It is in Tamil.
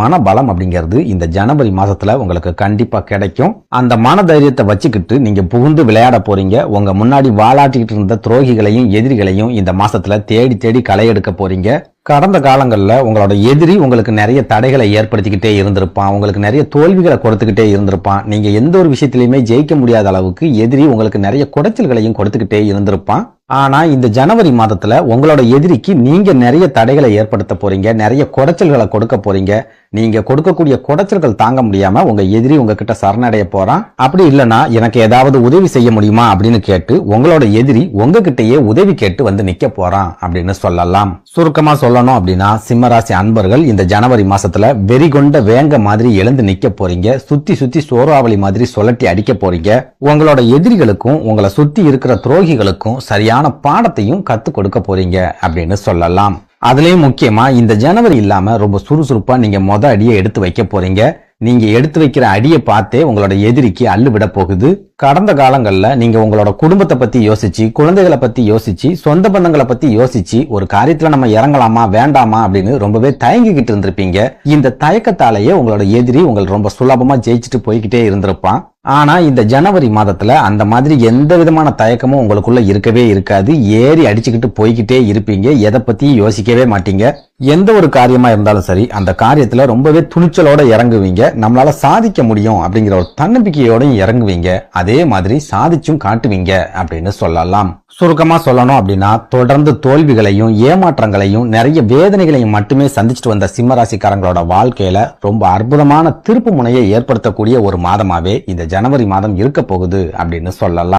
மனபலம் அப்படிங்கிறது இந்த ஜனவரி மாசத்துல உங்களுக்கு கண்டிப்பா கிடைக்கும். அந்த மன தைரியத்தை வச்சுக்கிட்டு நீங்க புகுந்து விளையாட போறீங்க. உங்க முன்னாடி வாலாட்டிக்கிட்டு இருந்த துரோகிகளையும் எதிரிகளையும் இந்த மாசத்துல தேடி தேடி களை எடுக்க போறீங்க. கடந்த காலங்கள்ல உங்களோட எதிரி உங்களுக்கு நிறைய தடைகளை ஏற்படுத்திக்கிட்டே இருந்திருப்பான். உங்களுக்கு நிறைய தோல்விகளை கொடுத்துக்கிட்டே இருந்திருப்பான். நீங்க எந்த ஒரு விஷயத்திலையுமே ஜெயிக்க முடியாத அளவுக்கு எதிரி உங்களுக்கு நிறைய குடைச்சல்களையும் கொடுத்துக்கிட்டே இருந்திருப்பான். ஆனா இந்த ஜனவரி மாதத்துல உங்களோட எதிரிக்கு நீங்க நிறைய தடைகளை ஏற்படுத்த போறீங்க, நிறைய குடைச்சல்களை கொடுக்க போறீங்க. நீங்க கொடுக்கக்கூடிய குடைச்சல்கள் தாங்க முடியாம உங்க எதிரி உங்ககிட்ட சரணடைய போறான். அப்படி இல்லைன்னா எனக்கு ஏதாவது உதவி செய்ய முடியுமா அப்படின்னு கேட்டு உங்களோட எதிரி உங்ககிட்டயே உதவி கேட்டு வந்து நிக்க போறான் அப்படின்னு சொல்லலாம். சுருக்கமா சொல்லணும் அப்படின்னா சிம்மராசி அன்பர்கள் இந்த ஜனவரி மாசத்துல வெறி கொண்ட வேங்க மாதிரி எழுந்து நிக்க போறீங்க. சுத்தி சுத்தி சோறாவளி மாதிரி சுழட்டி அடிக்க போறீங்க. உங்களோட எதிரிகளுக்கும் உங்களை சுத்தி இருக்கிற துரோகிகளுக்கும் சரியான பாடத்தையும் கத்து கொடுக்க போறீங்க அப்படின்னு சொல்லலாம். அதுலயும் முக்கியமா இந்த ஜனவரி இல்லாம ரொம்ப சுறுசுறுப்பா நீங்க அடியை எடுத்து வைக்க போறீங்க. நீங்க எடுத்து வைக்கிற அடியை பார்த்தே உங்களோட எதிரிக்கு அள்ளு விட போகுது. கடந்த காலங்கள்ல நீங்க உங்களோட குடும்பத்தை பத்தி யோசிச்சு, குழந்தைகளை பத்தி யோசிச்சு, சொந்த பந்தங்களை பத்தி யோசிச்சு ஒரு காரியத்துல நம்ம இறங்கலாமா வேண்டாமா அப்படின்னு ரொம்பவே தயங்கிக்கிட்டு இருந்திருப்பீங்க. இந்த தயக்கத்தாலேயே உங்களோட எதிரி உங்களை ரொம்ப சுலபமா ஜெயிச்சுட்டு போய்கிட்டே இருந்திருப்பான். ஆனா இந்த ஜனவரி மாதத்துல அந்த மாதிரி எந்த விதமான தயக்கமும் உங்களுக்குள்ள இருக்கவே இருக்காது. ஏறி அடிச்சுக்கிட்டு போய்கிட்டே இருப்பீங்க. எதை பத்தியும் யோசிக்கவே மாட்டீங்க. எந்த ஒரு காரியமா இருந்தாலும் சரி அந்த காரியத்துல ரொம்பவே துணிச்சலோட இறங்குவீங்க. நம்மளால சாதிக்க முடியும் அப்படிங்கிற ஒரு தன்னம்பிக்கையோடையும் இறங்குவீங்க. அதே மாதிரி சாதிச்சும் காட்டுவீங்க அப்படின்னு சொல்லலாம். சுருக்கமா சொல்லணும் அப்படின்னா தொடர்ந்து தோல்விகளையும் ஏமாற்றங்களையும் நிறைய வேதனைகளையும் மட்டுமே சந்திச்சுட்டு வந்த சிம்மராசிக்காரங்களோட வாழ்க்கையில ரொம்ப அற்புதமான திருப்பு முனையை ஏற்படுத்தக்கூடிய ஒரு மாதமாவே இந்த ஜனவரி மாதம் இருக்க போகுது அப்படின்னு சொல்லலாம்.